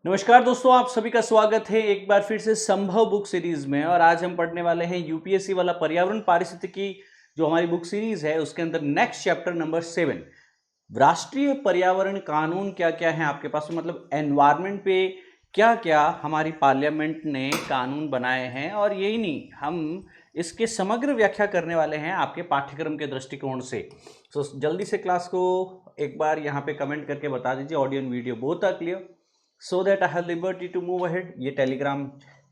नमस्कार दोस्तों, आप सभी का स्वागत है एक बार फिर से संभव बुक सीरीज में। और आज हम पढ़ने वाले हैं यूपीएससी वाला पर्यावरण पारिस्थितिकी जो हमारी बुक सीरीज है उसके अंदर नेक्स्ट चैप्टर नंबर 7 राष्ट्रीय पर्यावरण कानून क्या क्या है आपके पास में, मतलब एनवायरनमेंट पे क्या क्या हमारी पार्लियामेंट ने कानून बनाए हैं। और यही नहीं, हम इसके समग्र व्याख्या करने वाले हैं आपके पाठ्यक्रम के दृष्टिकोण से। तो जल्दी से क्लास को एक बार यहाँ पे कमेंट करके बता दीजिए audio and video both are clear, so that I have liberty to move ahead. ये टेलीग्राम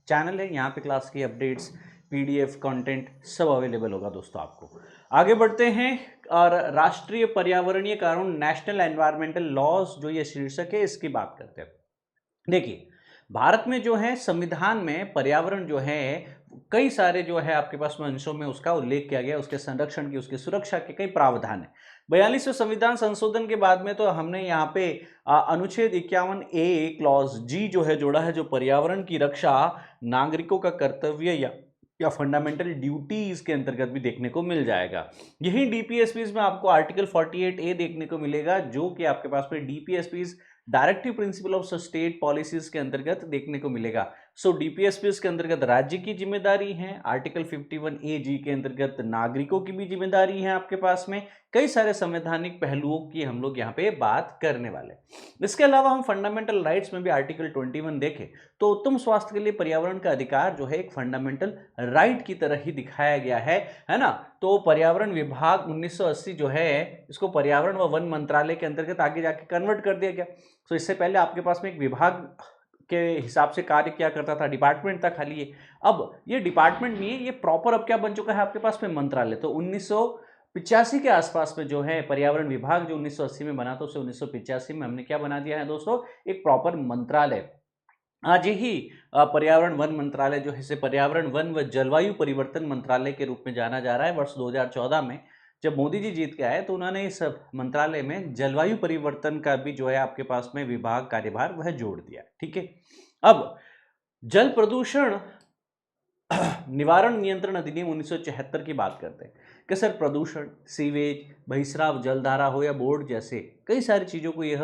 चैनल है, यहाँ पे क्लास की अपडेट्स, पीडीएफ कंटेंट सब अवेलेबल होगा दोस्तों आपको। आगे बढ़ते हैं और राष्ट्रीय पर्यावरणीय कानून नेशनल एनवायरमेंटल लॉज जो ये शीर्षक है इसकी बात करते हैं। देखिए, भारत में जो है संविधान में पर्यावरण जो है कई सारे जो है आपके पास में अंशों में उसका उल्लेख किया गया, उसके संरक्षण की, उसकी सुरक्षा के कई प्रावधान है। 42वें संविधान संशोधन के बाद में तो हमने यहाँ पे अनुच्छेद 51A क्लॉज जी जो है जोड़ा है, जो पर्यावरण की रक्षा नागरिकों का कर्तव्य या फंडामेंटल ड्यूटीज के अंतर्गत भी देखने को मिल जाएगा। यही डीपीएसपीज में आपको आर्टिकल 48A देखने को मिलेगा, जो कि आपके पास में DPSPs directive principle of state policies के अंतर्गत देखने को मिलेगा। सो डीपीएसपीज के अंतर्गत राज्य की जिम्मेदारी है, आर्टिकल 51A जी के अंतर्गत नागरिकों की भी जिम्मेदारी है आपके पास में। कई सारे संवैधानिक पहलुओं की हम लोग यहाँ पे बात करने वाले। इसके अलावा हम फंडामेंटल राइट्स में भी आर्टिकल 21 देखें तो उत्तम स्वास्थ्य के लिए पर्यावरण का अधिकार जो है एक फंडामेंटल राइट की तरह ही दिखाया गया है ना। तो पर्यावरण विभाग 1980 जो है इसको पर्यावरण व वन मंत्रालय के अंतर्गत आगे जाके कन्वर्ट कर दिया गया। तो इससे पहले आपके पास में एक विभाग के हिसाब से कार्य किया करता था, डिपार्टमेंट था खाली ये। अब ये डिपार्टमेंट नहीं है, ये प्रॉपर अब क्या बन चुका है आपके पास में मंत्रालय। तो 1985 के आसपास में जो है पर्यावरण विभाग जो 1980 में बना था, उसे 1985 में हमने क्या बना दिया है दोस्तों, एक प्रॉपर मंत्रालय। आज ही पर्यावरण वन मंत्रालय जो है इसे पर्यावरण वन व जलवायु परिवर्तन मंत्रालय के रूप में जाना जा रहा है। वर्ष 2014 में जब मोदी जी जीत के आए तो उन्होंने इस मंत्रालय में जलवायु परिवर्तन का भी जो है आपके पास में विभाग कार्यभार वह जोड़ दिया। ठीक है, अब जल प्रदूषण निवारण नियंत्रण अधिनियम 1974 की बात करते हैं कि सर प्रदूषण, सीवेज, बहिस्राव जलधारा हो या बोर्ड जैसे कई सारी चीज़ों को यह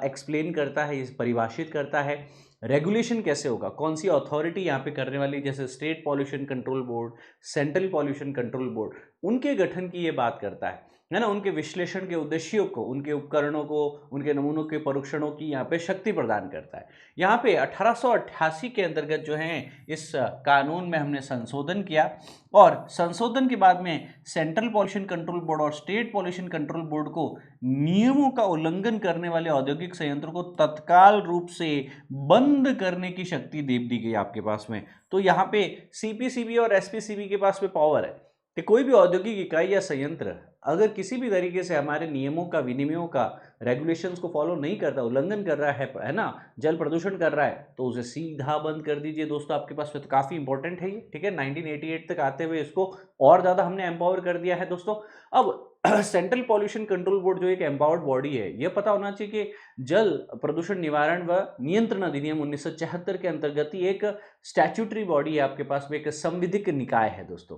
एक्सप्लेन करता है, इस परिभाषित करता है। रेगुलेशन कैसे होगा, कौन सी अथॉरिटी यहाँ पे करने वाली, जैसे state pollution control board, central pollution control board, उनके गठन की ये बात करता है ना। उनके विश्लेषण के उद्देश्यों को, उनके उपकरणों को, उनके नमूनों के परीक्षणों की यहाँ पे शक्ति प्रदान करता है। यहाँ पे 1888 के अंतर्गत जो है इस कानून में हमने संशोधन किया और संशोधन के बाद में सेंट्रल पॉल्यूशन कंट्रोल बोर्ड और स्टेट पॉल्यूशन कंट्रोल बोर्ड को नियमों का उल्लंघन करने वाले औद्योगिक संयंत्रों को तत्काल रूप से बंद करने की शक्ति दे दी गई आपके पास में। तो यहाँ पे सीपीसीबी और एसपीसीबी के पास में पावर है कि कोई भी औद्योगिक इकाई या संयंत्र अगर किसी भी तरीके से हमारे नियमों का, विनियमों का, रेगुलेशंस को फॉलो नहीं करता, उल्लंघन कर रहा है ना, जल प्रदूषण कर रहा है, तो उसे सीधा बंद कर दीजिए दोस्तों आपके पास में। तो काफ़ी इंपॉर्टेंट है ये। ठीक है, 1988 तक आते हुए इसको और ज़्यादा हमने एम्पावर कर दिया है दोस्तों। अब सेंट्रल पॉल्यूशन कंट्रोल बोर्ड जो एक एम्पावर्ड बॉडी है, यह पता होना चाहिए कि जल प्रदूषण निवारण व नियंत्रण अधिनियम 1974 के अंतर्गत ही एक स्टैट्यूटरी बॉडी है आपके पास में, एक संविधिक निकाय है दोस्तों।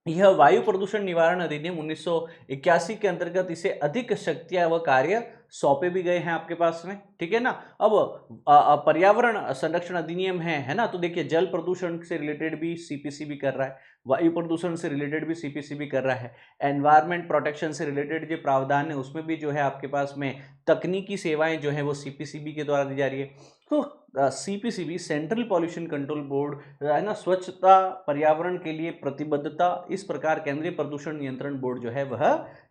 यह वायु प्रदूषण निवारण अधिनियम 1981 के अंतर्गत इसे अधिक शक्तियां व कार्य सौंपे भी गए हैं आपके पास में। ठीक है ना। अब पर्यावरण संरक्षण अधिनियम है ना। तो देखिए, जल प्रदूषण से रिलेटेड भी सीपीसीबी कर रहा है, वायु प्रदूषण से रिलेटेड भी सीपीसीबी कर रहा है, एनवायरमेंट प्रोटेक्शन से रिलेटेड जो प्रावधान है उसमें भी जो है आपके पास में तकनीकी सेवाएं जो है वो सीपीसीबी के द्वारा दी जा रही है। तो CPCB central pollution control board है ना, स्वच्छता पर्यावरण के लिए प्रतिबद्धता, इस प्रकार केंद्रीय प्रदूषण नियंत्रण बोर्ड जो है वह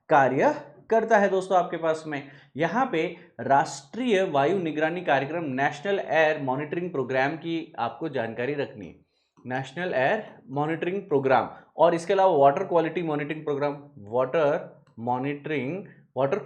कार्य करता है दोस्तों आपके पास में। यहाँ पे राष्ट्रीय वायु निगरानी कार्यक्रम नेशनल एयर मॉनिटरिंग प्रोग्राम की आपको जानकारी रखनी है, नेशनल एयर मॉनिटरिंग प्रोग्राम। और इसके अलावा water quality monitoring programme, water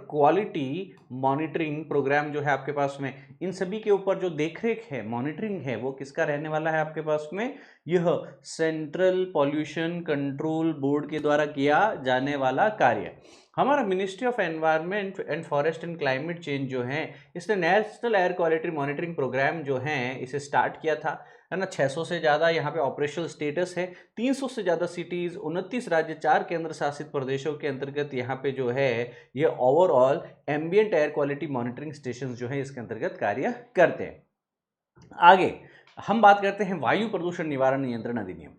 quality monitoring programme जो है आपके पास में, इन सभी के ऊपर जो देखरेख है, मॉनिटरिंग है, वो किसका रहने वाला है आपके पास में, यह सेंट्रल पॉल्यूशन कंट्रोल बोर्ड के द्वारा किया जाने वाला कार्य। हमारा ministry of environment and forest and climate change जो है, इसने national air quality monitoring programme जो है इसे स्टार्ट किया था, है ना। 600 से ज़्यादा यहाँ पे ऑपरेशनल स्टेटस है, 300 से ज़्यादा सिटीज़, 29 राज्य, 4 केंद्र शासित प्रदेशों के अंतर्गत यहाँ पे जो है ये overall ambient air quality monitoring station जो है इसके अंतर्गत कार्य करते हैं। आगे हम बात करते हैं वायु प्रदूषण निवारण नियंत्रण अधिनियम।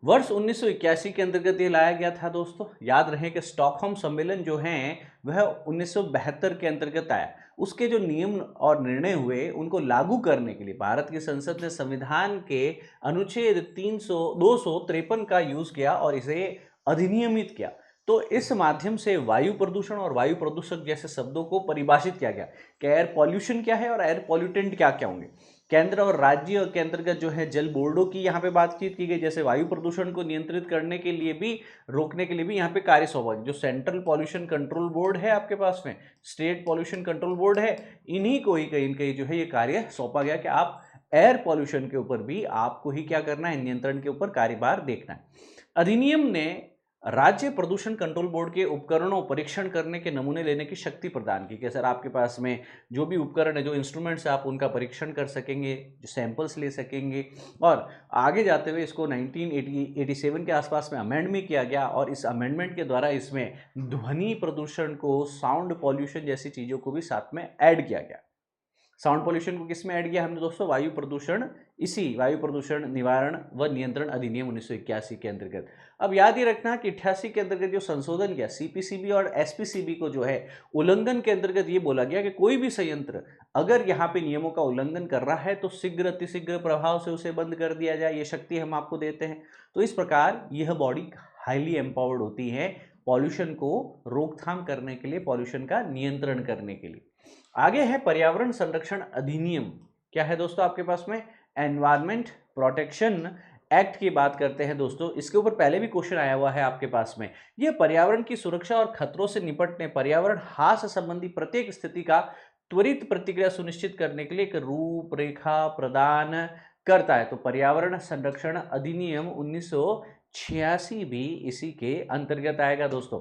वर्ष 1981 के अंतर्गत ये लाया गया था दोस्तों। याद रहे कि स्टॉकहोम सम्मेलन जो है वह 1972 के अंतर्गत आया। उसके जो नियम और निर्णय हुए उनको लागू करने के लिए भारत की संसद ने संविधान के अनुच्छेद 253 का यूज किया और इसे अधिनियमित किया। तो इस माध्यम से वायु प्रदूषण और वायु प्रदूषक जैसे शब्दों को परिभाषित किया गया कि एयर पॉल्यूशन क्या है और एयर पॉल्यूटेंट क्या क्या होंगे। केंद्र और राज्य के अंतर्गत जो है जल बोर्डों की यहाँ पे बातचीत की गई, जैसे वायु प्रदूषण को नियंत्रित करने के लिए भी, रोकने के लिए भी यहाँ पे कार्य सौंपा गया। जो सेंट्रल पॉल्यूशन कंट्रोल बोर्ड है आपके पास में, स्टेट पॉल्यूशन कंट्रोल बोर्ड है, इन्हीं को ही कहीं कहीं जो है ये कार्य सौंपा गया कि आप एयर पॉल्यूशन के ऊपर भी आपको ही क्या करना है, नियंत्रण के ऊपर कार्यभार देखना है। अधिनियम ने राज्य प्रदूषण कंट्रोल बोर्ड के उपकरणों परीक्षण करने के नमूने लेने की शक्ति प्रदान की कि सर आपके पास में जो भी उपकरण है, जो इंस्ट्रूमेंट्स है, आप उनका परीक्षण कर सकेंगे, जो सैंपल्स ले सकेंगे। और आगे जाते हुए इसको 1987 के आसपास में अमेंड में किया गया और इस अमेंडमेंट के द्वारा इसमें ध्वनि प्रदूषण को, साउंड पॉल्यूशन जैसी चीज़ों को भी साथ में ऐड किया गया। साउंड पॉल्यूशन को किस में ऐड किया हमने दोस्तों? वायु प्रदूषण, इसी वायु प्रदूषण निवारण व नियंत्रण अधिनियम 1981 के अंतर्गत। अब याद ही रखना कि 88 के अंतर्गत जो संशोधन किया, सीपीसीबी और एसपीसीबी को जो है उल्लंघन के अंतर्गत ये बोला गया कि कोई भी संयंत्र अगर यहाँ पे नियमों का उल्लंघन कर रहा है तो शीघ्र अतिशीघ्र प्रभाव से उसे बंद कर दिया जाए, ये शक्ति हम आपको देते हैं। तो इस प्रकार यह बॉडी हाईली एम्पावर्ड होती है पॉल्यूशन को रोकथाम करने के लिए, पॉल्यूशन का नियंत्रण करने के लिए। आगे है पर्यावरण संरक्षण अधिनियम। क्या है दोस्तों आपके पास में? एनवायरमेंट प्रोटेक्शन एक्ट की बात करते हैं दोस्तों। इसके ऊपर पहले भी क्वेश्चन आया हुआ है आपके पास में। यह पर्यावरण की सुरक्षा और खतरों से निपटने, पर्यावरण ह्रास संबंधी प्रत्येक स्थिति का त्वरित प्रतिक्रिया सुनिश्चित करने के लिए एक रूपरेखा प्रदान करता है। तो पर्यावरण संरक्षण अधिनियम 1986 भी इसी के अंतर्गत आएगा दोस्तों।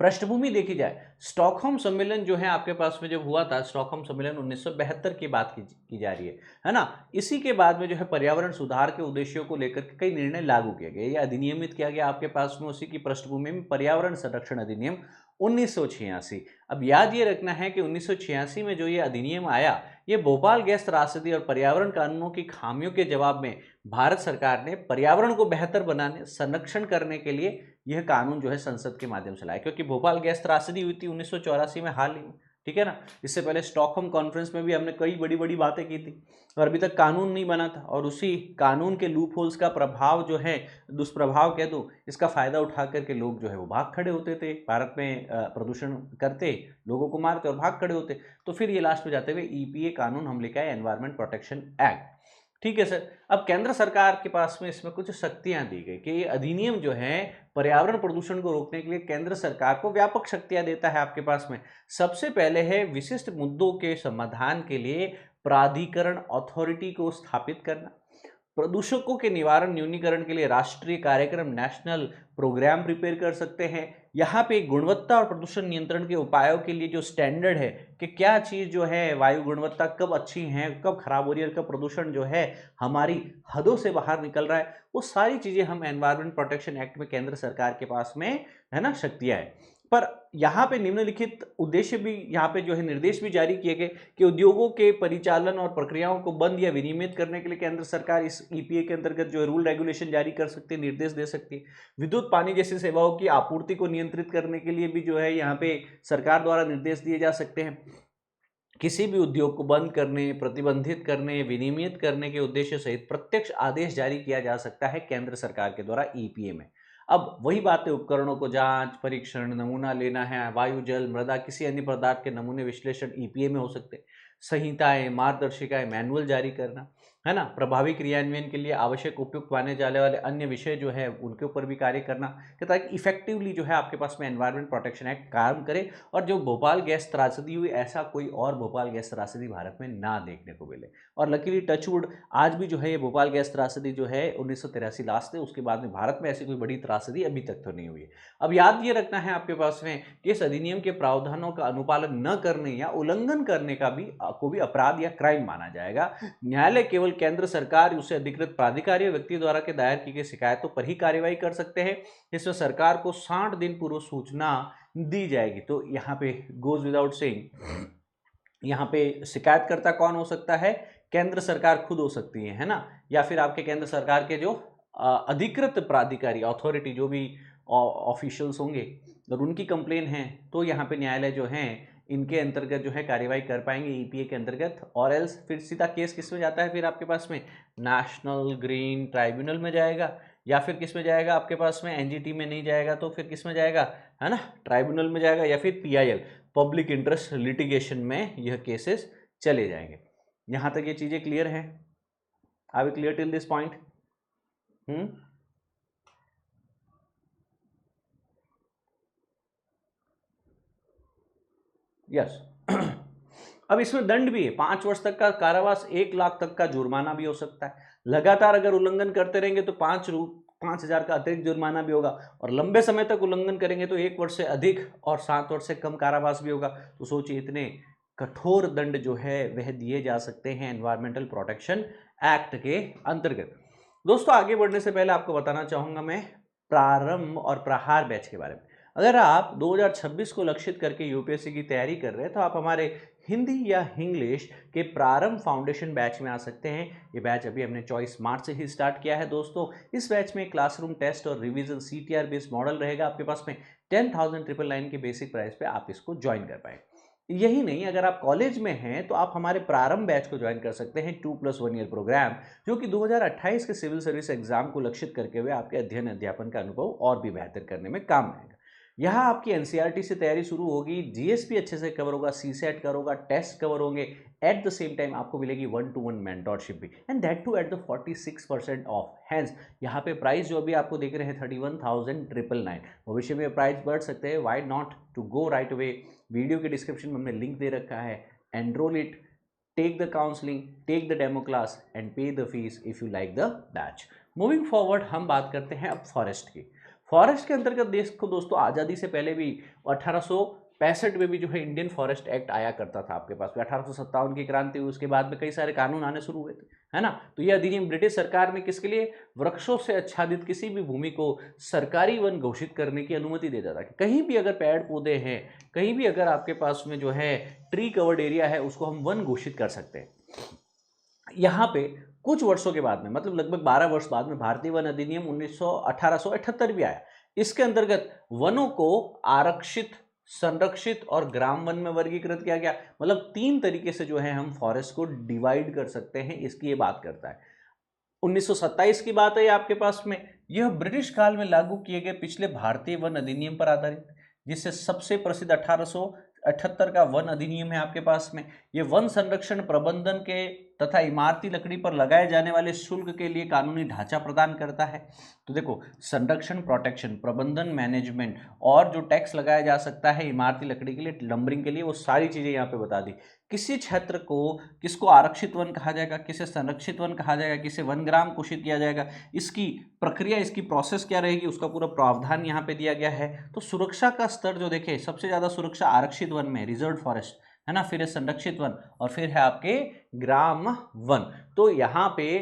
पृष्ठभूमि देखी जाए, स्टॉकहोम सम्मेलन जो है आपके पास में जब हुआ था, स्टॉकहोम सम्मेलन 1972 की बात की जा रही है ना। इसी के बाद में जो है पर्यावरण सुधार के उद्देश्यों को लेकर के कई निर्णय लागू किए गए या अधिनियमित किया गया आपके पास में। उसी की पृष्ठभूमि में पर्यावरण संरक्षण अधिनियम 1986। अब याद ये रखना है कि 1986 में जो ये अधिनियम आया, ये भोपाल गैस त्रासदी और पर्यावरण कानूनों की खामियों के जवाब में भारत सरकार ने पर्यावरण को बेहतर बनाने, संरक्षण करने के लिए यह कानून जो है संसद के माध्यम से लाया। क्योंकि भोपाल गैस त्रासदी हुई थी 1984 में हाल ही में, ठीक है ना। इससे पहले स्टॉकहोम कॉन्फ्रेंस में भी हमने कई बड़ी बड़ी बातें की थी और अभी तक कानून नहीं बना था। और उसी कानून के लूप होल्स का प्रभाव जो है, दुष्प्रभाव कह दो, इसका फायदा उठा करके लोग जो है वो भाग खड़े होते थे, भारत में प्रदूषण करते, लोगों को मारते और भाग खड़े होते। तो फिर ये लास्ट में जाते हुए ईपीए कानून हम लेके आए, एनवायरमेंट प्रोटेक्शन एक्ट। ठीक है सर। अब केंद्र सरकार के पास में इसमें कुछ शक्तियां दी गई कि ये अधिनियम जो है पर्यावरण प्रदूषण को रोकने के लिए केंद्र सरकार को व्यापक शक्तियां देता है आपके पास में। सबसे पहले है विशिष्ट मुद्दों के समाधान के लिए प्राधिकरण, अथॉरिटी को स्थापित करना। प्रदूषकों के निवारण न्यूनीकरण के लिए राष्ट्रीय कार्यक्रम, नेशनल प्रोग्राम प्रिपेयर कर सकते हैं। यहाँ पे गुणवत्ता और प्रदूषण नियंत्रण के उपायों के लिए जो स्टैंडर्ड है कि क्या चीज़ जो है वायु गुणवत्ता कब अच्छी है, कब खराब हो रही है, कब प्रदूषण जो है हमारी हदों से बाहर निकल रहा है, वो सारी चीज़ें हम एनवायरमेंट प्रोटेक्शन एक्ट में केंद्र सरकार के पास में है ना, शक्तियाँ है। पर यहाँ पे निम्नलिखित उद्देश्य भी, यहाँ पे जो है निर्देश भी जारी किए गए कि उद्योगों के परिचालन और प्रक्रियाओं को बंद या विनियमित करने के लिए केंद्र सरकार इस ईपीए के अंतर्गत जो है रूल रेगुलेशन जारी कर सकती है, निर्देश दे सकती है। विद्युत, पानी जैसी सेवाओं की आपूर्ति को नियंत्रित करने के लिए भी जो है यहाँ पे सरकार द्वारा निर्देश दिए जा सकते हैं। किसी भी उद्योग को बंद करने, प्रतिबंधित करने, विनियमित करने के उद्देश्य सहित प्रत्यक्ष आदेश जारी किया जा सकता है केंद्र सरकार के द्वारा ईपीए में। अब वही बातें, उपकरणों को जांच, परीक्षण, नमूना लेना है, वायु, जल, मृदा, किसी अन्य पदार्थ के नमूने विश्लेषण ईपीए में हो सकते हैं। संहिताएं, मार्गदर्शिकाएं, मैनुअल जारी करना, है ना। प्रभावी क्रियान्वयन के लिए आवश्यक उपयुक्त माने जाने वाले अन्य विषय जो है उनके ऊपर भी कार्य करना, ताकि इफेक्टिवली जो है आपके पास में एनवायरमेंट प्रोटेक्शन एक्ट काम करे और जो भोपाल गैस त्रासदी हुई, ऐसा कोई और भोपाल गैस त्रासदी भारत में ना देखने को मिले। और लकीली टचवुड आज भी जो है ये भोपाल गैस त्रासदी जो है 1983 लास्ट है, उसके बाद में भारत में ऐसी कोई बड़ी त्रासदी अभी तक तो नहीं हुई है। अब याद ये रखना है आपके पास में कि इस अधिनियम के प्रावधानों का अनुपालन न करने या उल्लंघन करने का भी अपराध या क्राइम माना जाएगा। न्यायालय केवल केंद्र सरकार, उसे अधिकृत प्राधिकारी या व्यक्ति द्वारा के दायर की गई शिकायतों पर ही कार्रवाई कर सकते हैं। इसमें सरकार को 60 दिन पूर्व सूचना दी जाएगी। तो यहाँ पे गोज विदाउट सेइंग, यहाँ पे शिकायतकर्ता कौन हो सकता है? केंद्र सरकार खुद हो सकती है ना, या फिर आपके केंद्र सरकार के जो अधिकृत प्राधिकारी अथॉरिटी जो भी ऑफिशियल्स होंगे और उनकी कंप्लेन है तो यहाँ पे न्यायालय जो है इनके अंतर्गत जो है कार्यवाही कर पाएंगे ईपीए के अंतर्गत। और एल्स फिर सीधा केस किस में जाता है, फिर आपके पास में नेशनल ग्रीन ट्राइब्यूनल में जाएगा, या फिर किस में जाएगा आपके पास में एनजीटी में नहीं जाएगा तो फिर किस में जाएगा, है ना, ट्राइब्यूनल में जाएगा, या फिर पीआईएल पब्लिक इंटरेस्ट लिटिगेशन में यह केसेस चले जाएंगे। यहाँ तक ये चीज़ें क्लियर हैं? Are we clear till this point? Yes. अब इसमें दंड भी है, 5 वर्ष तक का कारावास, 1 लाख तक का जुर्माना भी हो सकता है। लगातार अगर उल्लंघन करते रहेंगे तो 5,000 का अतिरिक्त जुर्माना भी होगा, और लंबे समय तक उल्लंघन करेंगे तो 1 वर्ष से अधिक और 7 वर्ष से कम कारावास भी होगा। तो सोचिए इतने कठोर दंड जो है वह दिए जा सकते हैं एनवायरमेंटल प्रोटेक्शन एक्ट के अंतर्गत। दोस्तों आगे बढ़ने से पहले आपको बताना चाहूंगा मैं प्रारंभ और प्रहार बैच के बारे में। अगर आप 2026 को लक्षित करके यूपीएससी की तैयारी कर रहे हैं तो आप हमारे हिंदी या इंग्लिश के प्रारंभ फाउंडेशन बैच में आ सकते हैं। ये बैच अभी हमने 24 मार्च से ही स्टार्ट किया है दोस्तों। इस बैच में क्लासरूम टेस्ट और रिवीजन सीटीआर बेस्ड मॉडल रहेगा आपके पास में। 10,999 के बेसिक प्राइस पे आप इसको ज्वाइन कर पाएंगे। यही नहीं, अगर आप कॉलेज में हैं तो आप हमारे प्रारंभ बैच को ज्वाइन कर सकते हैं 2+1 ईयर प्रोग्राम, जो कि 2028 के सिविल सर्विस एग्जाम को लक्षित करके हुए आपके अध्ययन अध्यापन का अनुभव और भी बेहतर करने में काम आएगा। यहाँ आपकी एनसीईआरटी से तैयारी शुरू होगी, जीएसपी अच्छे से कवर होगा, सीसेट कवर होगा, टेस्ट कवर होंगे। एट द सेम टाइम आपको मिलेगी 1-to-1 मेंटोरशिप भी, and that too at the 46% off. Hence यहाँ पे प्राइस जो अभी आपको देख रहे हैं 31,999, भविष्य में प्राइस बढ़ सकते हैं। Why not to go right away, video के डिस्क्रिप्शन में हमने लिंक दे रखा है, enrol it, take the counselling, take the demo class and pay the fees if you like the batch. Moving forward हम बात करते हैं अब फॉरेस्ट की। फॉरेस्ट के अंतर्गत देश को दोस्तों आज़ादी से पहले भी 1865 में भी जो है इंडियन फॉरेस्ट एक्ट आया करता था आपके पास में। 1857 की क्रांति हुई, उसके बाद में कई सारे कानून आने शुरू हुए थे, है ना। तो यह अधिनियम ब्रिटिश सरकार में किसके लिए, वृक्षों से आच्छादित किसी भी भूमि को सरकारी वन घोषित करने की अनुमति देता था कि कहीं भी अगर पेड़ पौधे हैं, कहीं भी अगर आपके पास में जो है ट्री कवर्ड एरिया है, उसको हम वन घोषित कर सकते हैं। यहाँ पे कुछ वर्षों के बाद में, मतलब लगभग 12 वर्ष बाद में, भारतीय वन अधिनियम 1878 भी आया। इसके अंतर्गत वनों को आरक्षित, संरक्षित और ग्राम वन में वर्गीकृत किया गया। मतलब 3 तरीके से जो है हम फॉरेस्ट को डिवाइड कर सकते हैं, इसकी ये बात करता है। 1927 की बात है आपके पास में, यह ब्रिटिश काल में लागू किए गए पिछले भारतीय वन अधिनियम पर आधारित, जिससे सबसे प्रसिद्ध 1878 का वन अधिनियम है आपके पास में। ये वन संरक्षण, प्रबंधन के तथा इमारती लकड़ी पर लगाए जाने वाले शुल्क के लिए कानूनी ढांचा प्रदान करता है। तो देखो, संरक्षण, प्रोटेक्शन, प्रबंधन, मैनेजमेंट और जो टैक्स लगाया जा सकता है इमारती लकड़ी के लिए, लंबरिंग के लिए, वो सारी चीजें यहाँ पे बता दी। किसी क्षेत्र को किसको आरक्षित वन कहा जाएगा, किसे संरक्षित वन कहा जाएगा, किसे वनग्राम घोषित किया जाएगा, इसकी प्रक्रिया, इसकी प्रोसेस क्या रहेगी, उसका पूरा प्रावधान यहाँ पे दिया गया है। तो सुरक्षा का स्तर जो देखे, सबसे ज्यादा सुरक्षा आरक्षित वन में, रिजर्व फॉरेस्ट, है ना, फिर है संरक्षित वन और फिर है आपके ग्राम वन। तो यहाँ पे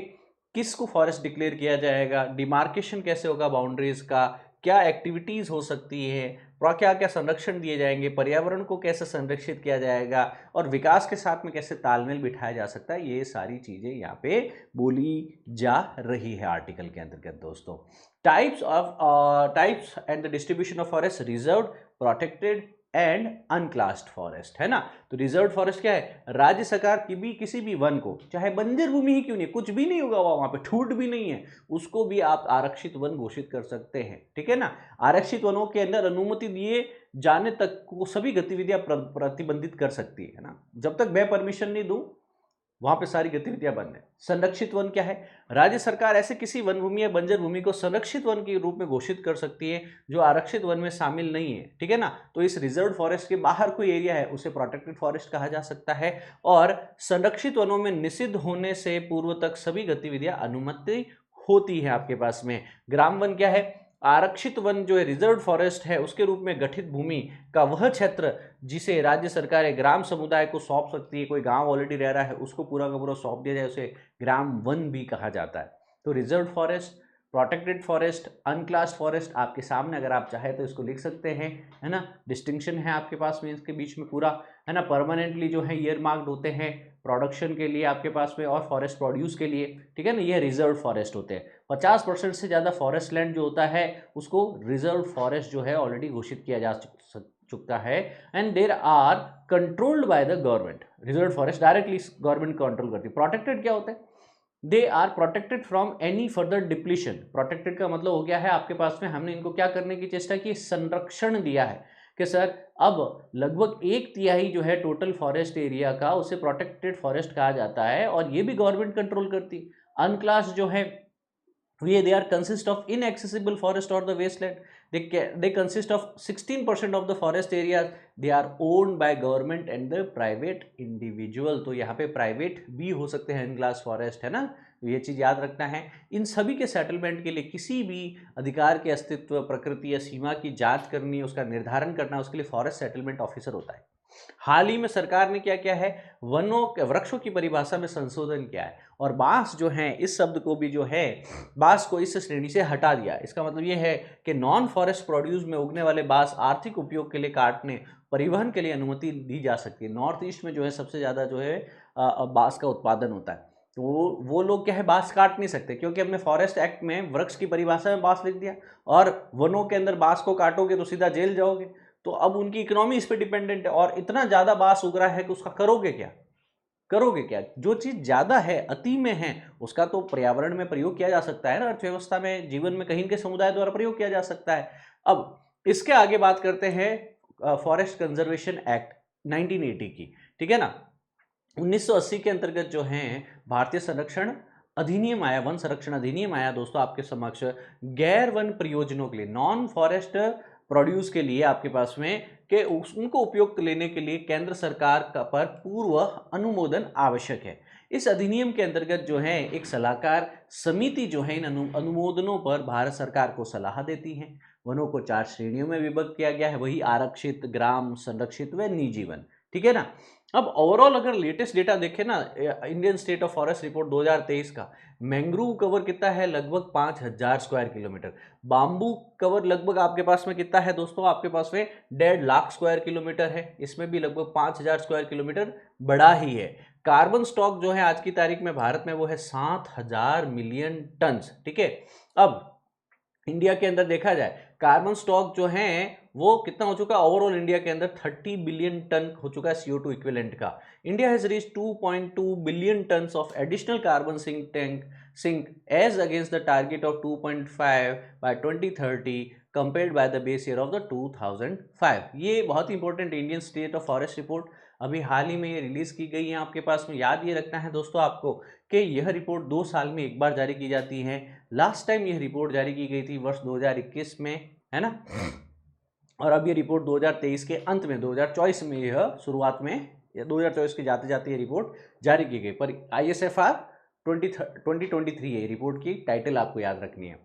किसको फॉरेस्ट डिक्लेयर किया जाएगा, डिमार्केशन कैसे होगा बाउंड्रीज का, क्या एक्टिविटीज हो सकती है, क्या क्या संरक्षण दिए जाएंगे, पर्यावरण को कैसे संरक्षित किया जाएगा और विकास के साथ में कैसे तालमेल बिठाया जा सकता है, ये सारी चीजें यहाँ पे बोली जा रही है आर्टिकल के अंतर्गत दोस्तों। Types and the distribution of forest, reserve, protected and अनक्लास्ड forest, है ना। तो रिजर्व फॉरेस्ट क्या है, राज्य सरकार की भी किसी भी वन को, चाहे बंजर भूमि ही क्यों नहीं, कुछ भी नहीं होगा वहां पे, ठूठ भी नहीं है, उसको भी आप आरक्षित वन घोषित कर सकते हैं, ठीक है ना। आरक्षित वनों के अंदर अनुमति दिए जाने तक को सभी गतिविधियां प्रतिबंधित कर सकती है ना, जब तक मैं परमिशन नहीं दूं वहां पे सारी गतिविधियां बंद है। संरक्षित वन क्या है, राज्य सरकार ऐसे किसी वन भूमि या बंजर भूमि को संरक्षित वन के रूप में घोषित कर सकती है जो आरक्षित वन में शामिल नहीं है, ठीक है ना। तो इस रिजर्व फॉरेस्ट के बाहर कोई एरिया है उसे प्रोटेक्टेड फॉरेस्ट कहा जा सकता है। और संरक्षित वनों में निषिद्ध होने से पूर्व तक सभी गतिविधियां अनुमति होती है आपके पास में। ग्राम वन क्या है, आरक्षित वन जो है रिजर्व फॉरेस्ट है उसके रूप में गठित भूमि का वह क्षेत्र जिसे राज्य सरकार ग्राम समुदाय को सौंप सकती है। कोई गांव ऑलरेडी रह रहा है उसको पूरा का पूरा सौंप दिया जाए, उसे ग्राम वन भी कहा जाता है। तो reserve forest, protected forest, अनक्लास्ड forest आपके सामने, अगर आप चाहे तो इसको लिख सकते हैं, है ना, डिस्टिंक्शन है आपके पास में इसके बीच में पूरा, है ना। परमानेंटली जो है ईयर मार्क्ड होते हैं प्रोडक्शन के लिए आपके पास में और फॉरेस्ट प्रोड्यूस के लिए, ठीक है ना। ये रिजर्व फॉरेस्ट होते हैं। 50% से ज़्यादा फॉरेस्ट लैंड जो होता है उसको रिजर्व फॉरेस्ट जो है ऑलरेडी घोषित किया जा चुका है, and there are controlled by the government. Reserve forest directly government control करती है। प्रोटेक्टेड क्या होता है? They are protected from any further depletion. Protected का मतलब हो गया है आपके पास में हमने इनको क्या करने की चेष्टा की, संरक्षण दिया है कि सर अब लगभग 1/3 जो है टोटल फॉरेस्ट एरिया का उसे प्रोटेक्टेड फॉरेस्ट कहा जाता है और ये भी गवर्नमेंट कंट्रोल करती है। अनक्लास जो है they are consist of inaccessible forest or the wasteland. They consist of 16% of the forest areas. They are owned by government and the private individual. तो यहाँ पे प्राइवेट भी हो सकते हैं अनक्लास फॉरेस्ट, है ना। ये चीज़ याद रखना है। इन सभी के सेटलमेंट के लिए किसी भी अधिकार के अस्तित्व, प्रकृति या सीमा की जांच करनी, उसका निर्धारण करना, उसके लिए फॉरेस्ट सेटलमेंट ऑफिसर होता है। हाल ही में सरकार ने क्या किया है, वृक्षों की परिभाषा में संशोधन किया है और बांस जो है, इस शब्द को भी जो है, बांस को इस श्रेणी से हटा दिया। इसका मतलब ये है कि नॉन फॉरेस्ट प्रोड्यूस में उगने वाले बांस आर्थिक उपयोग के लिए काटने, परिवहन के लिए अनुमति दी जा सकती है। नॉर्थ ईस्ट में जो है सबसे ज़्यादा जो है बांस का उत्पादन होता है। तो वो लोग क्या है, बांस काट नहीं सकते क्योंकि हमने फॉरेस्ट एक्ट में वृक्ष की परिभाषा में बांस लिख दिया, और वनों के अंदर बांस को काटोगे तो सीधा जेल जाओगे। तो अब उनकी इकोनॉमी इस पे डिपेंडेंट है और इतना ज़्यादा बांस उग रहा है कि उसका करोगे क्या, करोगे क्या। जो चीज़ ज़्यादा है, अति में है, उसका तो पर्यावरण में प्रयोग किया जा सकता है ना, अर्थव्यवस्था में, जीवन में कहीं के समुदाय द्वारा प्रयोग किया जा सकता है। अब इसके आगे बात करते हैं फॉरेस्ट कंजर्वेशन एक्ट 1980 की, ठीक है ना। 1980 के अंतर्गत जो है भारतीय संरक्षण अधिनियम आया, वन संरक्षण अधिनियम आया दोस्तों आपके समक्ष। गैर वन प्रयोजनों के लिए, नॉन फॉरेस्ट प्रोड्यूस के लिए आपके पास में कि उनको उपयुक्त लेने के लिए केंद्र सरकार का पर पूर्व अनुमोदन आवश्यक है। इस अधिनियम के अंतर्गत जो है एक सलाहकार समिति जो है इन अनुमोदनों पर भारत सरकार को सलाह देती है। वनों को 4 श्रेणियों में विभक्त किया गया है, वही आरक्षित, ग्राम, संरक्षित व निजी वन, ठीक है ना। अब ओवरऑल अगर लेटेस्ट डेटा देखें ना, Indian state of forest report 2023 का, मैंग्रोव कवर कितना है, लगभग 5000 स्क्वायर किलोमीटर। बाम्बू कवर लगभग आपके पास में कितना है दोस्तों, आपके पास में 1.5 लाख स्क्वायर किलोमीटर है, इसमें भी लगभग 5000 स्क्वायर किलोमीटर बड़ा ही है। कार्बन स्टॉक जो है आज की तारीख में भारत में वो है 7000 मिलियन टन, ठीक है। अब इंडिया के अंदर देखा जाए कार्बन स्टॉक जो है वो कितना हो चुका है, ओवरऑल इंडिया के अंदर 30 बिलियन टन हो चुका है CO2 इक्विवेलेंट का। India has reach 2.2 billion tons of additional carbon sink as against the target of 2.5 by 2030 compared by the base year of the 2005। ये बहुत important Indian state of forest report अभी हाल ही में ये रिलीज की गई है आपके पास में। याद ये रखना है दोस्तों आपको कि यह रिपोर्ट 2 साल में एक बार जारी की जाती है। लास्ट टाइम यह रिपोर्ट जारी की गई थी वर्ष 2021 में, है ना, और अब ये रिपोर्ट 2023 के अंत में, 2024 में, यह शुरुआत में, 2024 के जाते जाते ये रिपोर्ट जारी की गई। पर ISFR 2023 है रिपोर्ट की टाइटल, आपको याद रखनी है।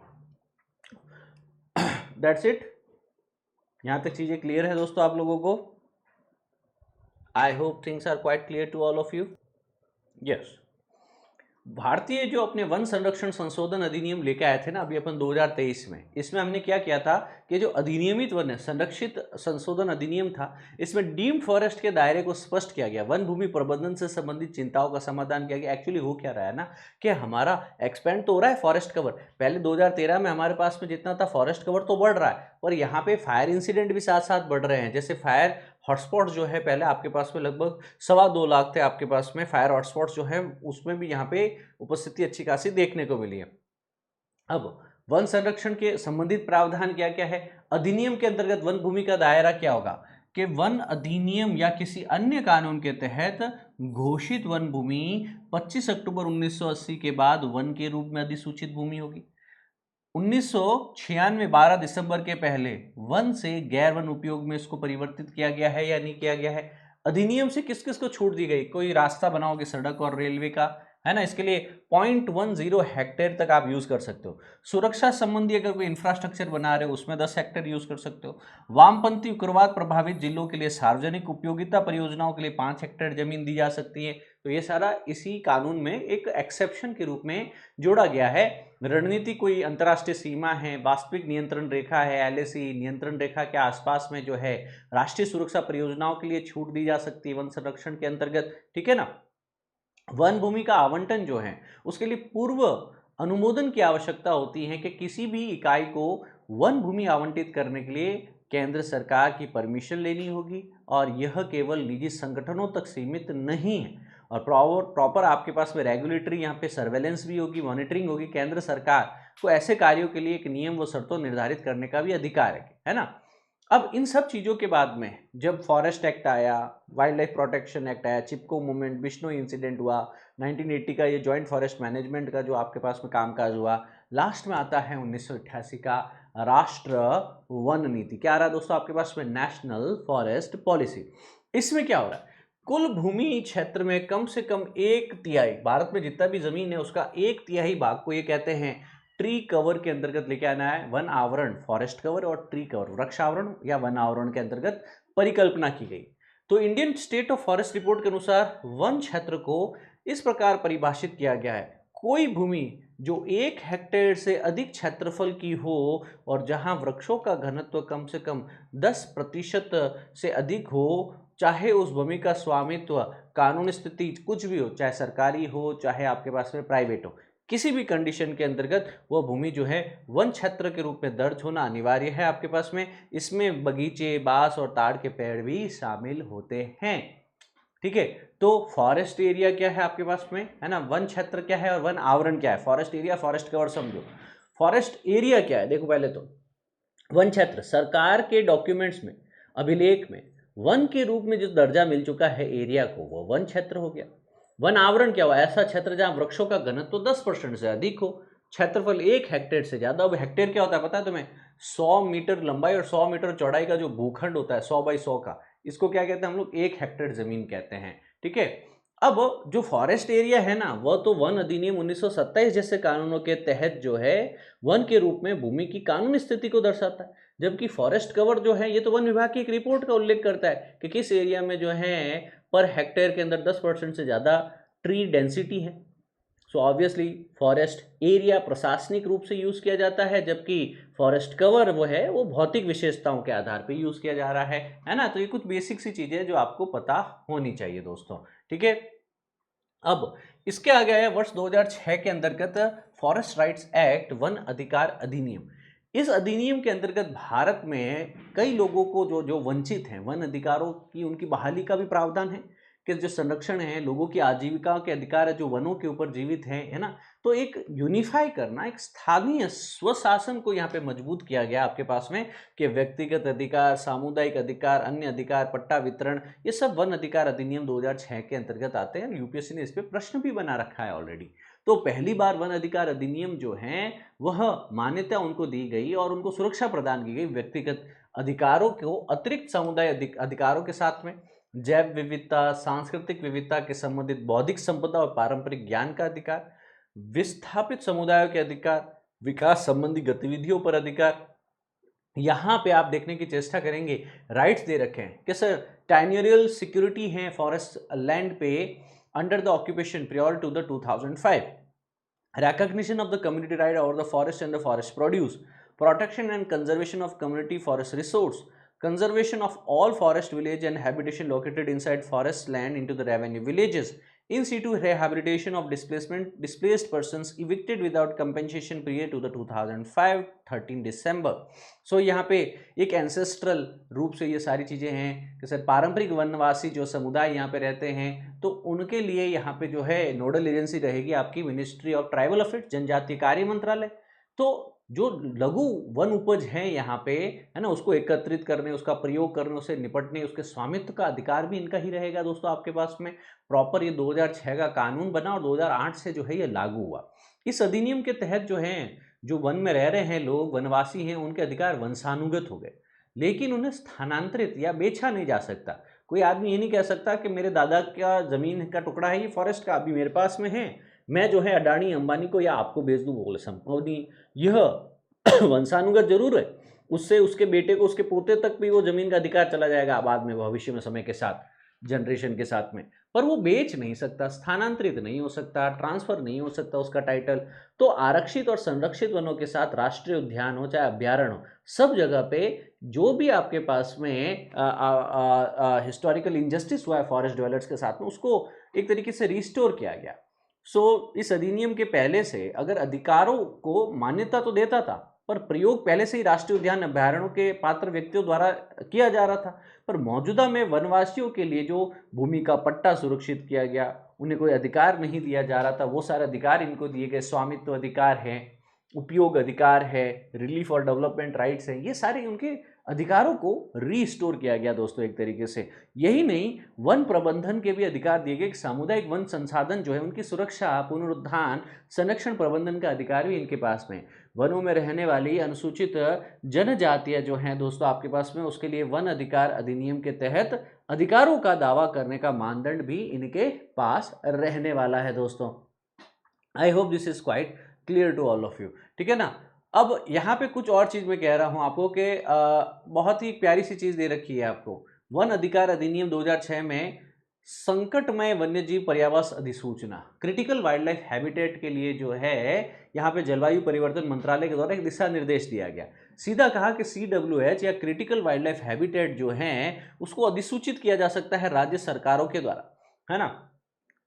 That's it. यहाँ तक चीज़ें क्लियर है दोस्तों आप लोगों को? I hope things are quite clear to all of you. Yes, भारतीय जो अपने वन संरक्षण संशोधन अधिनियम लेके आए थे ना अभी अपन 2023 में, इसमें हमने क्या किया था कि जो अधिनियमित वन संरक्षित संशोधन अधिनियम था, इसमें डीम्ड फॉरेस्ट के दायरे को स्पष्ट किया गया, वन भूमि प्रबंधन से संबंधित चिंताओं का समाधान किया गया। एक्चुअली हो क्या रहा है ना कि हमारा एक्सपेंड तो हो रहा है फॉरेस्ट कवर, पहले 2013 में हमारे पास में जितना था फॉरेस्ट कवर तो बढ़ रहा है, और यहाँ पे फायर इंसिडेंट भी साथ साथ बढ़ रहे हैं। जैसे फायर हॉटस्पॉट जो है पहले आपके पास में लगभग 2.25 लाख थे आपके पास में फायर हॉटस्पॉट्स जो है, उसमें भी यहाँ पे उपस्थिति अच्छी खासी देखने को मिली है। अब वन संरक्षण के संबंधित प्रावधान क्या क्या है, अधिनियम के अंतर्गत वन भूमि का दायरा क्या होगा कि वन अधिनियम या किसी अन्य कानून के तहत घोषित वन भूमि 25 अक्टूबर 1980 के बाद वन के रूप में अधिसूचित भूमि होगी। 1996 12 दिसंबर के पहले वन से गैर वन उपयोग में इसको परिवर्तित किया गया है या नहीं किया गया है। अधिनियम से किस किस को छूट दी गई, कोई रास्ता बनाओगे सड़क और रेलवे का, है ना। इसके लिए 0.10 हेक्टेयर तक आप यूज कर सकते हो। सुरक्षा संबंधी अगर कोई इंफ्रास्ट्रक्चर बना रहे हो उसमें 10 हेक्टेयर यूज कर सकते हो। वामपंथी उग्रवाद प्रभावित जिलों के लिए सार्वजनिक उपयोगिता परियोजनाओं के लिए 5 हेक्टेयर जमीन दी जा सकती है। तो ये सारा इसी कानून में एक एक्सेप्शन के रूप में जोड़ा गया है। रणनीति कोई अंतर्राष्ट्रीय सीमा है, वास्तविक नियंत्रण रेखा है, एलएसी नियंत्रण रेखा के आसपास में जो है राष्ट्रीय सुरक्षा परियोजनाओं के लिए छूट दी जा सकती है वन संरक्षण के अंतर्गत, ठीक है ना। वन भूमि का आवंटन जो है उसके लिए पूर्व अनुमोदन की आवश्यकता होती है कि किसी भी इकाई को वन भूमि आवंटित करने के लिए केंद्र सरकार की परमिशन लेनी होगी और यह केवल निजी संगठनों तक सीमित नहीं है। और प्रॉपर आपके पास में रेगुलेटरी यहाँ पे सर्वेलेंस भी होगी, मॉनिटरिंग होगी। केंद्र सरकार को ऐसे कार्यों के लिए एक नियम व शर्तों निर्धारित करने का भी अधिकार है ना। अब इन सब चीज़ों के बाद में जब फॉरेस्ट एक्ट आया, वाइल्ड लाइफ प्रोटेक्शन एक्ट आया, चिपको मूवमेंट, बिश्नोई इंसिडेंट हुआ, 1980 का ये जॉइंट फॉरेस्ट मैनेजमेंट का जो आपके पास में कामकाज हुआ, लास्ट में आता है 1988 का राष्ट्र वन नीति। क्या आ रहा है दोस्तों आपके पास में? National forest policy. इसमें क्या हो रहा है? कुल भूमि क्षेत्र में कम से कम 1/3, भारत में जितना भी जमीन है उसका 1/3 भाग को ये कहते हैं ट्री कवर के अंतर्गत लेके आना है। वन आवरण, फॉरेस्ट कवर, और ट्री कवर, वृक्ष आवरण या वन आवरण के अंतर्गत परिकल्पना की गई। तो Indian state of forest report के अनुसार वन क्षेत्र को इस प्रकार परिभाषित किया गया है: कोई भूमि जो 1 हेक्टेयर से अधिक क्षेत्रफल की हो और जहां वृक्षों का घनत्व कम से कम 10% से अधिक हो, चाहे उस भूमि का स्वामित्व, कानूनी स्थिति कुछ भी हो, चाहे सरकारी हो चाहे आपके पास में प्राइवेट हो, किसी भी कंडीशन के अंतर्गत वह भूमि जो है वन क्षेत्र के रूप में दर्ज होना अनिवार्य है आपके पास में। इसमें बगीचे, बांस और ताड़ के पेड़ भी शामिल होते हैं, ठीक है। तो फॉरेस्ट एरिया क्या है आपके पास में, है ना, वन क्षेत्र क्या है और वन आवरण क्या है। फॉरेस्ट एरिया, फॉरेस्ट कवर समझो। फॉरेस्ट एरिया क्या है देखो पहले तो। वन क्षेत्र सरकार के डॉक्यूमेंट्स में, अभिलेख में वन के रूप में जो दर्जा मिल चुका है एरिया को, वो वन क्षेत्र हो गया। वन आवरण क्या हुआ? ऐसा क्षेत्र जहां वृक्षों का घनत्व 10% से अधिक हो, क्षेत्रफल 1 हेक्टेयर से ज्यादा। अब हेक्टेयर क्या होता है पता है तुम्हें? 100 मीटर लंबाई और 100 मीटर चौड़ाई का जो भूखंड होता है 100 बाई 100 का, इसको क्या कहते हैं हम लोग? 1 हेक्टेयर जमीन कहते हैं, ठीक है। अब जो फॉरेस्ट एरिया है ना, वह तो वन अधिनियम 1927 जैसे कानूनों के तहत जो है वन के रूप में भूमि की कानूनी स्थिति को दर्शाता है। जबकि फॉरेस्ट कवर जो है ये तो वन विभाग की एक रिपोर्ट का उल्लेख करता है कि किस एरिया में जो है पर हेक्टेयर के अंदर 10% से ज़्यादा ट्री डेंसिटी है। सो ऑब्वियसली फॉरेस्ट एरिया प्रशासनिक रूप से यूज़ किया जाता है, जबकि फॉरेस्ट कवर वो है वो भौतिक विशेषताओं के आधार पर यूज़ किया जा रहा है ना। तो ये कुछ बेसिक सी चीज़ें जो आपको पता होनी चाहिए दोस्तों, ठीक है। अब इसके आगे आया वर्ष 2006 के अंतर्गत फॉरेस्ट राइट्स एक्ट, वन अधिकार अधिनियम। इस अधिनियम के अंतर्गत भारत में कई लोगों को जो जो वंचित हैं वन अधिकारों की, उनकी बहाली का भी प्रावधान है कि जो संरक्षण है, लोगों की आजीविका के अधिकार है जो वनों के ऊपर जीवित हैं, है ना। तो एक यूनिफाई करना, एक स्थानीय स्वशासन को यहाँ पे मजबूत किया गया आपके पास में कि व्यक्तिगत अधिकार, सामुदायिक अधिकार, अन्य अधिकार, पट्टा वितरण, ये सब वन अधिकार अधिनियम 2006 के अंतर्गत आते हैं। यूपीएससी ने इस पर प्रश्न भी बना रखा है ऑलरेडी। तो पहली बार वन अधिकार अधिनियम जो है वह मान्यता उनको दी गई और उनको सुरक्षा प्रदान की गई व्यक्तिगत अधिकारों को अतिरिक्त सामुदायिक अधिकारों के साथ में। जैव विविधता, सांस्कृतिक विविधता के संबंधित बौद्धिक संपदा और पारंपरिक ज्ञान का अधिकार, विस्थापित समुदायों के अधिकार, विकास संबंधी गतिविधियों पर अधिकार। यहाँ पे आप देखने की चेष्टा करेंगे राइट्स दे रखे हैं कि सर टेन्योरियल सिक्योरिटी है फॉरेस्ट लैंड पे under the occupation prior to the 2005, recognition of the community right over the forest and the forest produce, protection and conservation of community forest resource, conservation of all forest village and habitation located inside forest land into the revenue villages, in situ rehabilitation of displaced persons evicted without compensation prior to the 2005 13 December। सो यहाँ पे एक ancestral रूप से ये सारी चीज़ें हैं कि सर पारंपरिक वनवासी जो समुदाय यहाँ पे रहते हैं तो उनके लिए यहाँ पे जो है नोडल एजेंसी रहेगी आपकी मिनिस्ट्री ऑफ ट्राइबल अफेयर्स, जनजातीय कार्य मंत्रालय। तो जो लघु वन उपज है यहाँ पे, है ना, उसको एकत्रित करने, उसका प्रयोग करने, उसे निपटने, उसके स्वामित्व का अधिकार भी इनका ही रहेगा दोस्तों आपके पास में। प्रॉपर ये 2006 का कानून बना और 2008 से जो है ये लागू हुआ। इस अधिनियम के तहत जो है जो वन में रह रहे हैं लोग, वनवासी हैं, उनके अधिकार वंशानुगत हो गए, लेकिन उन्हें स्थानांतरित या बेचा नहीं जा सकता। कोई आदमी ये नहीं कह सकता कि मेरे दादा का जमीन का टुकड़ा है ये फॉरेस्ट का, अभी मेरे पास में है, मैं जो है अडानी अंबानी को या आपको भेज दूँ, बोले संभव नहीं। यह वंशानुगत जरूर है, उससे उसके बेटे को, उसके पोते तक भी वो जमीन का अधिकार चला जाएगा बाद में, भविष्य में, समय के साथ, जनरेशन के साथ में, पर वो बेच नहीं सकता, स्थानांतरित नहीं हो सकता, ट्रांसफर नहीं हो सकता उसका टाइटल। तो आरक्षित और संरक्षित वनों के साथ राष्ट्रीय उद्यान हो चाहे अभ्यारण्य हो, सब जगह पे जो भी आपके पास में हिस्टोरिकल इनजस्टिस हुआ है फॉरेस्ट डेवलपर्स के साथ में, उसको एक तरीके से रिस्टोर किया गया। इस अधिनियम के पहले से अगर अधिकारों को मान्यता तो देता था, पर प्रयोग पहले से ही राष्ट्रीय उद्यान अभ्यारण्यों के पात्र व्यक्तियों द्वारा किया जा रहा था। पर मौजूदा में वनवासियों के लिए जो भूमि का पट्टा सुरक्षित किया गया, उन्हें कोई अधिकार नहीं दिया जा रहा था, वो सारे अधिकार इनको दिए गए। स्वामित्व अधिकार है, उपयोग अधिकार है, रिलीफ और डेवलपमेंट राइट्स हैं, ये सारे उनके अधिकारों को रीस्टोर किया गया दोस्तों एक तरीके से। यही नहीं, वन प्रबंधन के भी अधिकार दिए गए कि सामुदायिक वन संसाधन जो है उनकी सुरक्षा, पुनरुत्थान, संरक्षण, प्रबंधन का अधिकार भी इनके पास में। वनों में रहने वाली अनुसूचित जनजातियां जो हैं दोस्तों आपके पास में, उसके लिए वन अधिकार अधिनियम के तहत अधिकारों का दावा करने का मानदंड भी इनके पास रहने वाला है दोस्तों। I hope this is quite clear to all of you, ठीक है ना। अब यहाँ पे कुछ और चीज मैं कह रहा हूँ आपको कि बहुत ही प्यारी सी चीज दे रखी है आपको। वन अधिकार अधिनियम 2006 में संकटमय वन्यजीव पर्यावास अधिसूचना, क्रिटिकल वाइल्ड लाइफ हैबिटेट के लिए जो है यहाँ पे जलवायु परिवर्तन मंत्रालय के द्वारा एक दिशा निर्देश दिया गया। सीधा कहा कि CWH या क्रिटिकल वाइल्ड लाइफ हैबिटेट जो है उसको अधिसूचित किया जा सकता है राज्य सरकारों के द्वारा, है ना।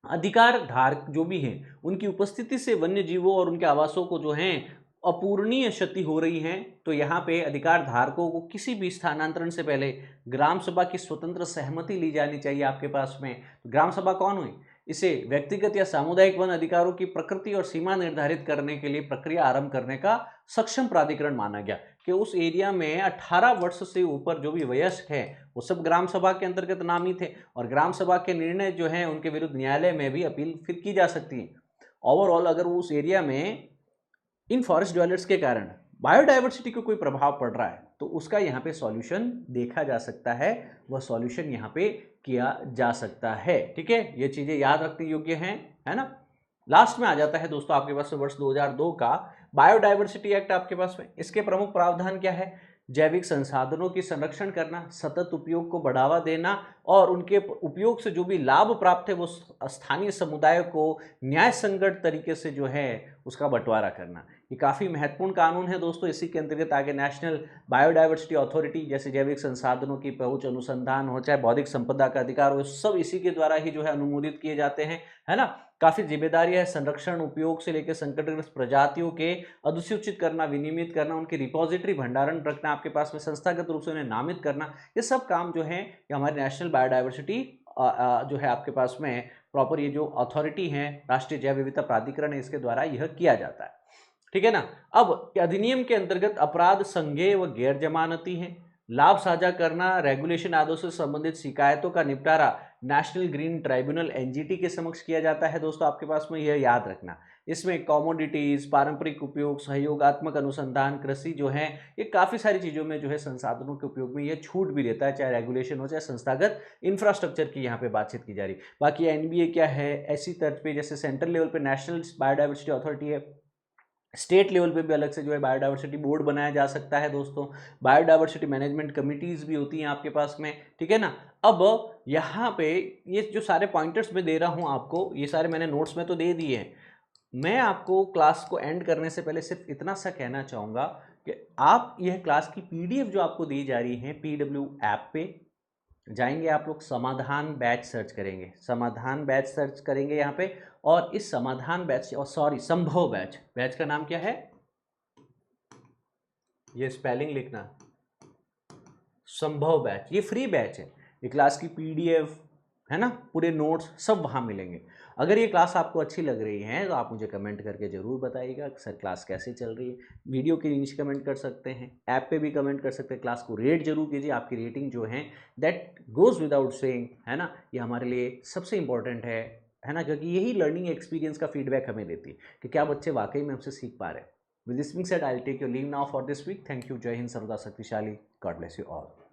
अधिकार धारक जो भी हैं उनकी उपस्थिति से वन्य जीवों और उनके आवासों को जो है अपूरणीय क्षति हो रही है, तो यहाँ पे अधिकार धारकों को किसी भी स्थानांतरण से पहले ग्राम सभा की स्वतंत्र सहमति ली जानी चाहिए आपके पास में। तो ग्राम सभा कौन हुई? इसे व्यक्तिगत या सामुदायिक वन अधिकारों की प्रकृति और सीमा निर्धारित करने के लिए प्रक्रिया आरंभ करने का सक्षम प्राधिकरण माना गया कि उस एरिया में 18 वर्ष से ऊपर जो भी वयस्क है वो सब ग्राम सभा के अंतर्गत नामित थे, और ग्राम सभा के निर्णय जो है उनके विरुद्ध न्यायालय में भी अपील फिर की जा सकती है। ओवरऑल अगर उस एरिया में इन फॉरेस्ट ड्वेलर्स के कारण बायोडाइवर्सिटी को कोई प्रभाव पड़ रहा है तो उसका यहाँ पे सॉल्यूशन देखा जा सकता है, वह सॉल्यूशन यहाँ पे किया जा सकता है, ठीक है। ये चीजें याद रखने योग्य हैं, है ना। लास्ट में आ जाता है दोस्तों आपके पास वर्ष 2002 का बायोडाइवर्सिटी एक्ट आपके पास में। इसके प्रमुख प्रावधान क्या है? जैविक संसाधनों की संरक्षण करना, सतत उपयोग को बढ़ावा देना और उनके उपयोग से जो भी लाभ प्राप्त है वो स्थानीय समुदाय को न्याय संगत तरीके से जो है उसका बंटवारा करना। ये काफ़ी महत्वपूर्ण कानून है दोस्तों। इसी के अंतर्गत आगे नेशनल बायोडाइवर्सिटी अथॉरिटी, जैसे जैविक संसाधनों की पहुंच, अनुसंधान हो चाहे बौद्धिक संपदा का अधिकार हो, सब इसी के द्वारा ही जो है अनुमोदित किए जाते हैं, है ना। काफ़ी जिम्मेदारी है संरक्षण, उपयोग से लेकर संकटग्रस्त प्रजातियों के अधिसूचित करना, विनियमित करना, उनकी रिपोजिटरी भंडारण रखना आपके पास में, संस्थागत रूप से उन्हें नामित करना, ये सब काम जो है ये हमारे नेशनल बायोडाइवर्सिटी जो है आपके पास में प्रॉपर ये जो अथॉरिटी है, राष्ट्रीय जैव विविधता प्राधिकरण है, इसके द्वारा यह किया जाता है, ठीक है ना। अब अधिनियम के अंतर्गत अपराध संज्ञेय व गैर जमानती है, लाभ साझा करना, रेगुलेशन आदि से संबंधित शिकायतों का निपटारा नेशनल ग्रीन ट्राइब्यूनल NGT के समक्ष किया जाता है दोस्तों आपके पास में, यह याद रखना। इसमें कमोडिटीज, पारंपरिक उपयोग, सहयोगात्मक अनुसंधान, कृषि जो है, ये काफ़ी सारी चीज़ों में जो है संसाधनों के उपयोग में ये छूट भी देता है, चाहे रेगुलेशन हो चाहे संस्थागत इंफ्रास्ट्रक्चर की यहाँ पे बातचीत की जा रही। बाकी NBA क्या है, ऐसी तर्ज पे जैसे सेंट्रल लेवल पे नेशनल बायोडाइवर्सिटी अथॉरिटी है, स्टेट लेवल पे भी अलग से जो है बायोडाइवर्सिटी बोर्ड बनाया जा सकता है दोस्तों। बायोडाइवर्सिटी मैनेजमेंट कमिटीज भी होती हैं आपके पास में, ठीक है ना। अब यहाँ पे ये जो सारे पॉइंटर्स मैं दे रहा हूँ आपको, ये सारे मैंने नोट्स में तो दे दिए हैं। मैं आपको क्लास को एंड करने से पहले सिर्फ इतना सा कहना चाहूँगा कि आप यह क्लास की PDF जो आपको दी जा रही है PW ऐप पे जाएंगे, आप लोग समाधान बैच सर्च करेंगे, समाधान बैच सर्च करेंगे यहाँ पे, और इस समाधान बैच, और सॉरी संभव बैच, बैच का नाम क्या है, ये स्पेलिंग लिखना, संभव बैच, ये फ्री बैच है। ये क्लास की PDF है ना, पूरे नोट्स सब वहाँ मिलेंगे। अगर ये क्लास आपको अच्छी लग रही है तो आप मुझे कमेंट करके ज़रूर बताइएगा सर क्लास कैसी चल रही है। वीडियो के नीचे कमेंट कर सकते हैं, ऐप पे भी कमेंट कर सकते हैं। क्लास को रेट जरूर कीजिए, आपकी रेटिंग जो है दैट गोज़ विदाउट सेइंग, है ना, ये हमारे लिए सबसे इंपॉर्टेंट है ना, क्योंकि यही लर्निंग एक्सपीरियंस का फीडबैक हमें देती है कि क्या बच्चे वाकई में हमसे सीख पा रहे हैं। With this being said, I will take your leave now for this week. Thank you, जय हिंद, सर्वदा शक्तिशाली, गॉड ब्लेस यू ऑल।